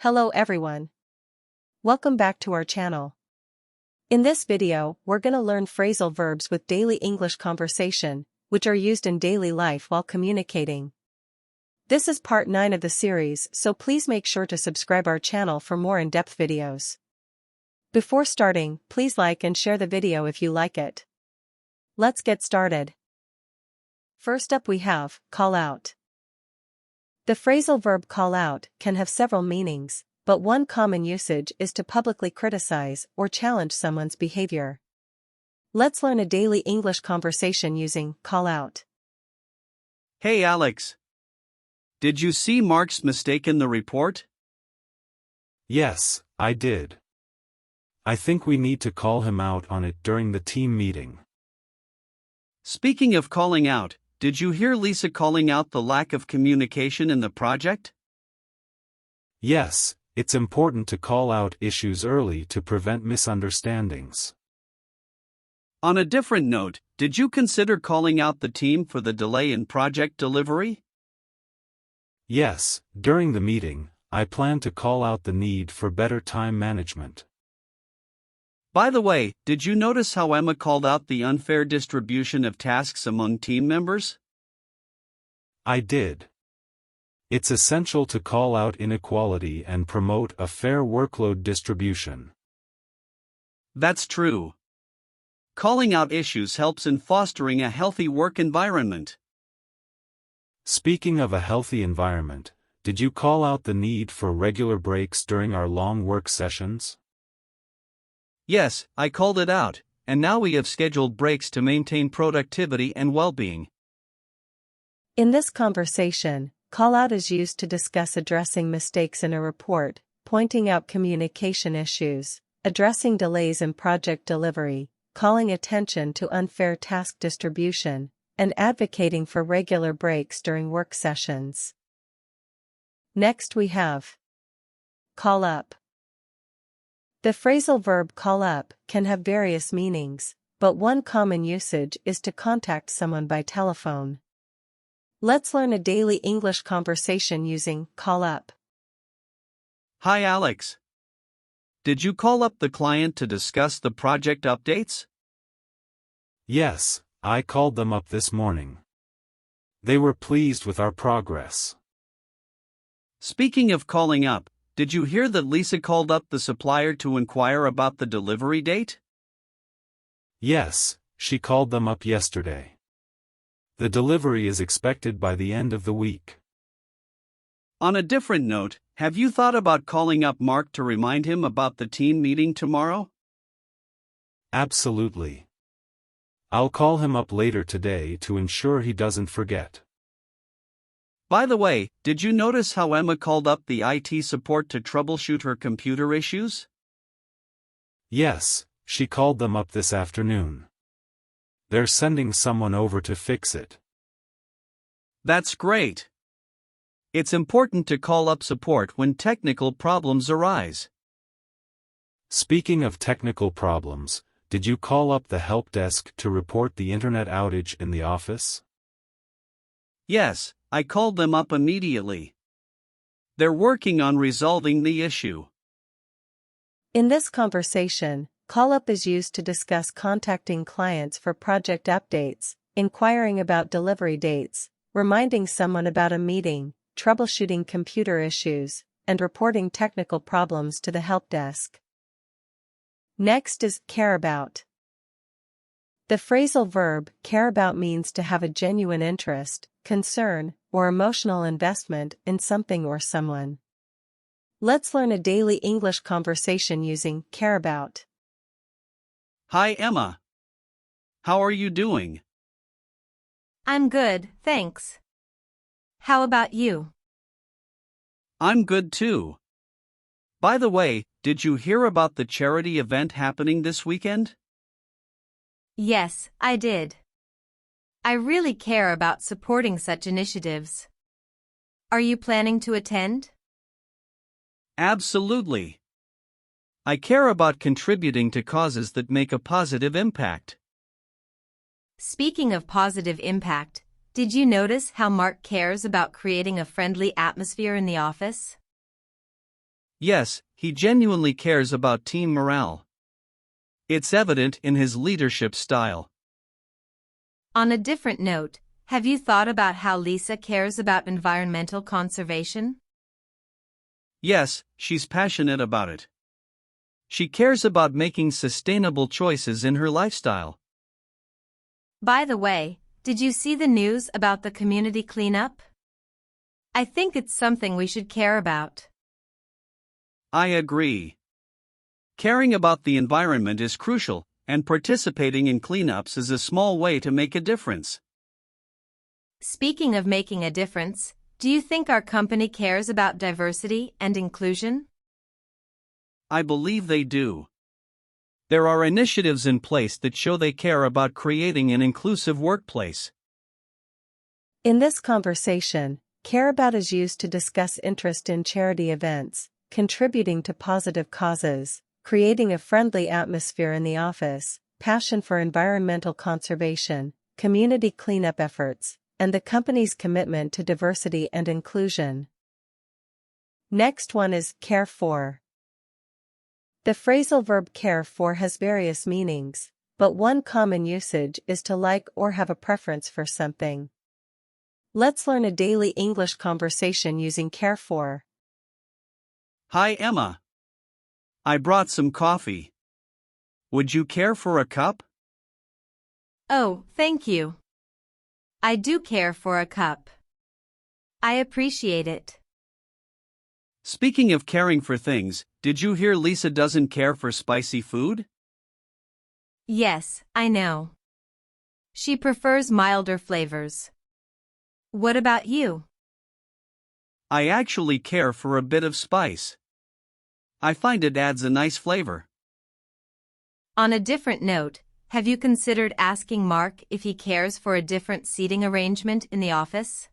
Hello everyone. Welcome back to our channel. In this video, we're gonna learn phrasal verbs with daily English conversation, which are used in daily life while communicating. This is part 9 of the series, so please make sure to subscribe our channel for more in-depth videos. Before starting, please like and share the video if you like it. Let's get started. First up we have, call out. The phrasal verb call out can have several meanings, but one common usage is to publicly criticize or challenge someone's behavior. Let's learn a daily English conversation using call out. Hey Alex. Did you see Mark's mistake in the report? Yes, I did. I think we need to call him out on it during the team meeting. Speaking of calling out, did you hear Lisa calling out the lack of communication in the project? Yes, it's important to call out issues early to prevent misunderstandings. On a different note, did you consider calling out the team for the delay in project delivery? Yes, during the meeting, I plan to call out the need for better time management. By the way, did you notice how Emma called out the unfair distribution of tasks among team members? I did. It's essential to call out inequality and promote a fair workload distribution. That's true. Calling out issues helps in fostering a healthy work environment. Speaking of a healthy environment, did you call out the need for regular breaks during our long work sessions? Yes, I called it out, and now we have scheduled breaks to maintain productivity and well-being. In this conversation, call out is used to discuss addressing mistakes in a report, pointing out communication issues, addressing delays in project delivery, calling attention to unfair task distribution, and advocating for regular breaks during work sessions. Next we have call up. The phrasal verb call up can have various meanings, but one common usage is to contact someone by telephone. Let's learn a daily English conversation using call up. Hi Alex. Did you call up the client to discuss the project updates? Yes, I called them up this morning. They were pleased with our progress. Speaking of calling up, did you hear that Lisa called up the supplier to inquire about the delivery date? Yes, she called them up yesterday. The delivery is expected by the end of the week. On a different note, have you thought about calling up Mark to remind him about the team meeting tomorrow? Absolutely. I'll call him up later today to ensure he doesn't forget. By the way, did you notice how Emma called up the IT support to troubleshoot her computer issues? Yes, she called them up this afternoon. They're sending someone over to fix it. That's great. It's important to call up support when technical problems arise. Speaking of technical problems, did you call up the help desk to report the internet outage in the office? Yes, I called them up immediately. They're working on resolving the issue. In this conversation, call up is used to discuss contacting clients for project updates, inquiring about delivery dates, reminding someone about a meeting, troubleshooting computer issues, and reporting technical problems to the help desk. Next is care about. The phrasal verb care about means to have a genuine interest, concern, or emotional investment in something or someone. Let's learn a daily English conversation using care about. Hi Emma. How are you doing? I'm good, thanks. How about you? I'm good too. By the way, did you hear about the charity event happening this weekend? Yes, I did. I really care about supporting such initiatives. Are you planning to attend? Absolutely. I care about contributing to causes that make a positive impact. Speaking of positive impact, did you notice how Mark cares about creating a friendly atmosphere in the office? Yes, he genuinely cares about team morale. It's evident in his leadership style. On a different note, have you thought about how Lisa cares about environmental conservation? Yes, she's passionate about it. She cares about making sustainable choices in her lifestyle. By the way, did you see the news about the community cleanup? I think it's something we should care about. I agree. Caring about the environment is crucial, and participating in cleanups is a small way to make a difference. Speaking of making a difference, do you think our company cares about diversity and inclusion? I believe they do. There are initiatives in place that show they care about creating an inclusive workplace. In this conversation, care about is used to discuss interest in charity events, contributing to positive causes, creating a friendly atmosphere in the office, passion for environmental conservation, community cleanup efforts, and the company's commitment to diversity and inclusion. Next one is care for. The phrasal verb care for has various meanings, but one common usage is to like or have a preference for something. Let's learn a daily English conversation using care for. Hi Emma. I brought some coffee. Would you care for a cup? Oh, thank you. I do care for a cup. I appreciate it. Speaking of caring for things, did you hear Lisa doesn't care for spicy food? Yes, I know. She prefers milder flavors. What about you? I actually care for a bit of spice. I find it adds a nice flavor. On a different note, have you considered asking Mark if he cares for a different seating arrangement in the office?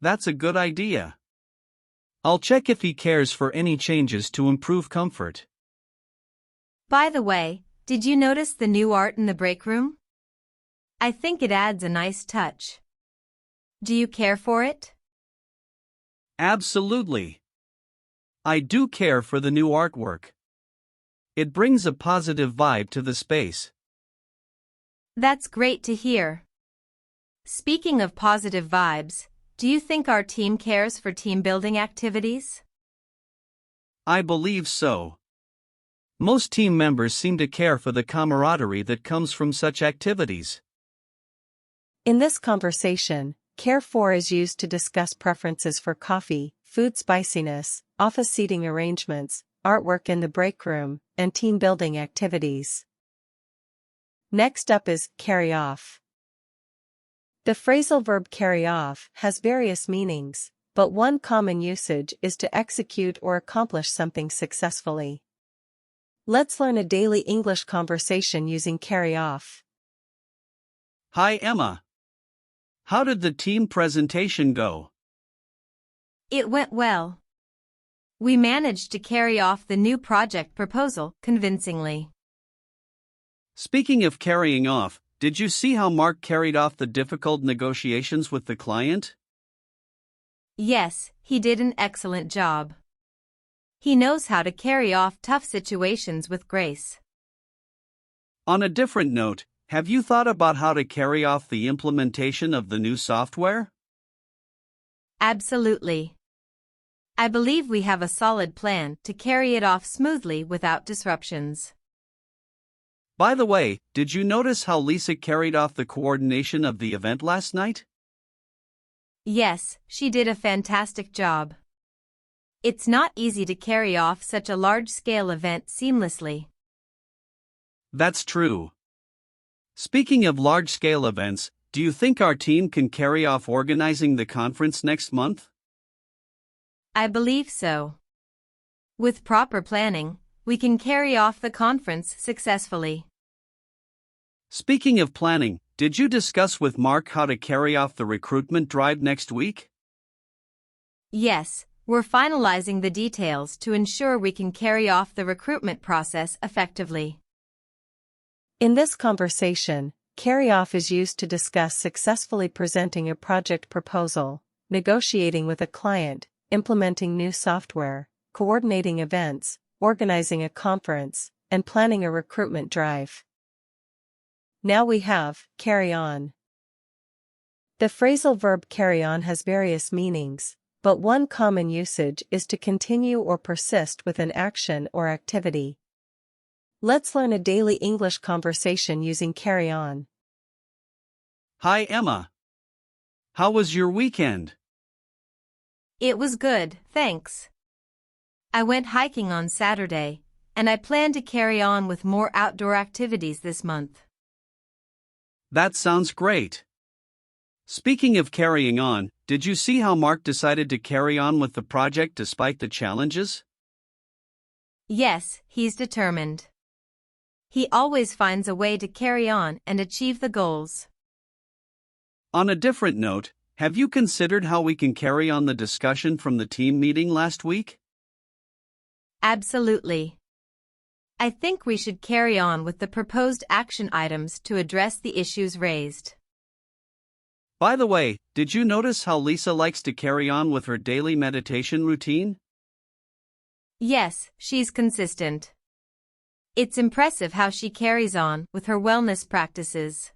That's a good idea. I'll check if he cares for any changes to improve comfort. By the way, did you notice the new art in the break room? I think it adds a nice touch. Do you care for it? Absolutely. I do care for the new artwork. It brings a positive vibe to the space. That's great to hear. Speaking of positive vibes, do you think our team cares for team building activities? I believe so. Most team members seem to care for the camaraderie that comes from such activities. In this conversation, care for is used to discuss preferences for coffee, food spiciness, office seating arrangements, artwork in the break room, and team building activities. Next up is carry off. The phrasal verb carry off has various meanings, but one common usage is to execute or accomplish something successfully. Let's learn a daily English conversation using carry off. Hi Emma. How did the team presentation go? It went well. We managed to carry off the new project proposal convincingly. Speaking of carrying off, did you see how Mark carried off the difficult negotiations with the client? Yes, he did an excellent job. He knows how to carry off tough situations with grace. On a different note, have you thought about how to carry off the implementation of the new software? Absolutely. I believe we have a solid plan to carry it off smoothly without disruptions. By the way, did you notice how Lisa carried off the coordination of the event last night? Yes, she did a fantastic job. It's not easy to carry off such a large-scale event seamlessly. That's true. Speaking of large-scale events, do you think our team can carry off organizing the conference next month? I believe so. With proper planning, we can carry off the conference successfully. Speaking of planning, did you discuss with Mark how to carry off the recruitment drive next week? Yes, we're finalizing the details to ensure we can carry off the recruitment process effectively. In this conversation, carry off is used to discuss successfully presenting a project proposal, negotiating with a client, implementing new software, coordinating events, organizing a conference, and planning a recruitment drive. Now we have carry on. The phrasal verb carry on has various meanings, but one common usage is to continue or persist with an action or activity. Let's learn a daily English conversation using carry on. Hi Emma. How was your weekend? It was good, thanks. I went hiking on Saturday, and I plan to carry on with more outdoor activities this month. That sounds great. Speaking of carrying on, did you see how Mark decided to carry on with the project despite the challenges? Yes, he's determined. He always finds a way to carry on and achieve the goals. On a different note, have you considered how we can carry on the discussion from the team meeting last week? Absolutely. I think we should carry on with the proposed action items to address the issues raised. By the way, did you notice how Lisa likes to carry on with her daily meditation routine? Yes, she's consistent. It's impressive how she carries on with her wellness practices.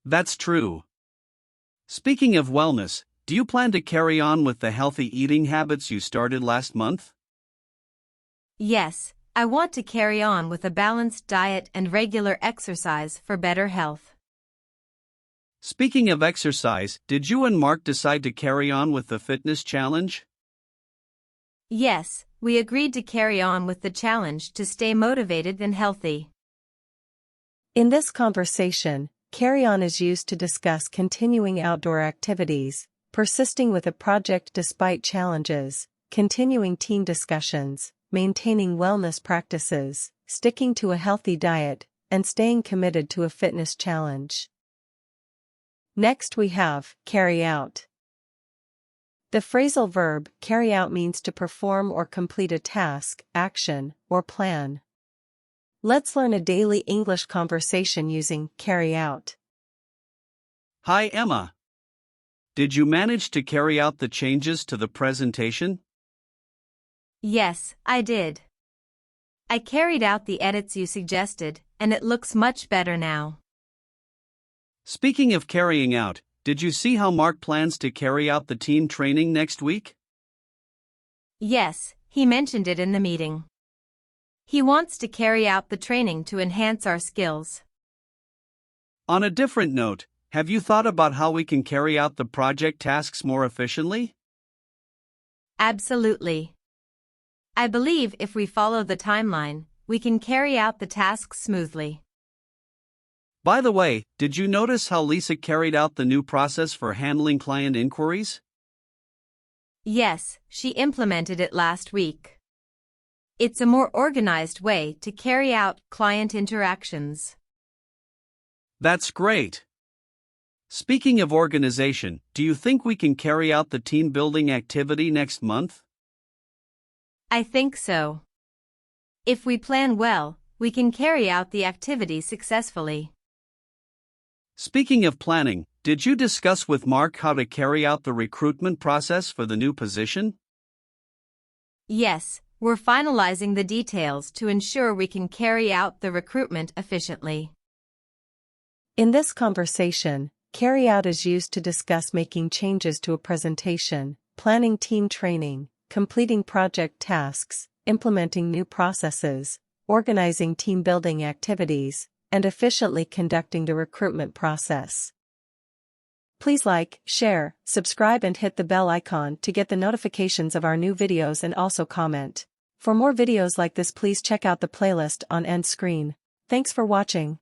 That's true. Speaking of wellness, do you plan to carry on with the healthy eating habits you started last month? Yes, I want to carry on with a balanced diet and regular exercise for better health. Speaking of exercise, did you and Mark decide to carry on with the fitness challenge? Yes, we agreed to carry on with the challenge to stay motivated and healthy. In this conversation, carry on is used to discuss continuing outdoor activities, persisting with a project despite challenges, continuing team discussions, maintaining wellness practices, sticking to a healthy diet, and staying committed to a fitness challenge. Next we have carry out. The phrasal verb carry out means to perform or complete a task, action, or plan. Let's learn a daily English conversation using carry out. Hi Emma. Did you manage to carry out the changes to the presentation? Yes, I did. I carried out the edits you suggested, and it looks much better now. Speaking of carrying out, did you see how Mark plans to carry out the team training next week? Yes, he mentioned it in the meeting. He wants to carry out the training to enhance our skills. On a different note, have you thought about how we can carry out the project tasks more efficiently? Absolutely. I believe if we follow the timeline, we can carry out the tasks smoothly. By the way, did you notice how Lisa carried out the new process for handling client inquiries? Yes, she implemented it last week. It's a more organized way to carry out client interactions. That's great. Speaking of organization, do you think we can carry out the team building activity next month? I think so. If we plan well, we can carry out the activity successfully. Speaking of planning, did you discuss with Mark how to carry out the recruitment process for the new position? Yes, we're finalizing the details to ensure we can carry out the recruitment efficiently. In this conversation, carry out is used to discuss making changes to a presentation, planning team training, completing project tasks, implementing new processes, organizing team building activities, and efficiently conducting the recruitment process. Please like, share, subscribe and hit the bell icon to get the notifications of our new videos and also comment. For more videos like this, please check out the playlist on end screen. Thanks for watching.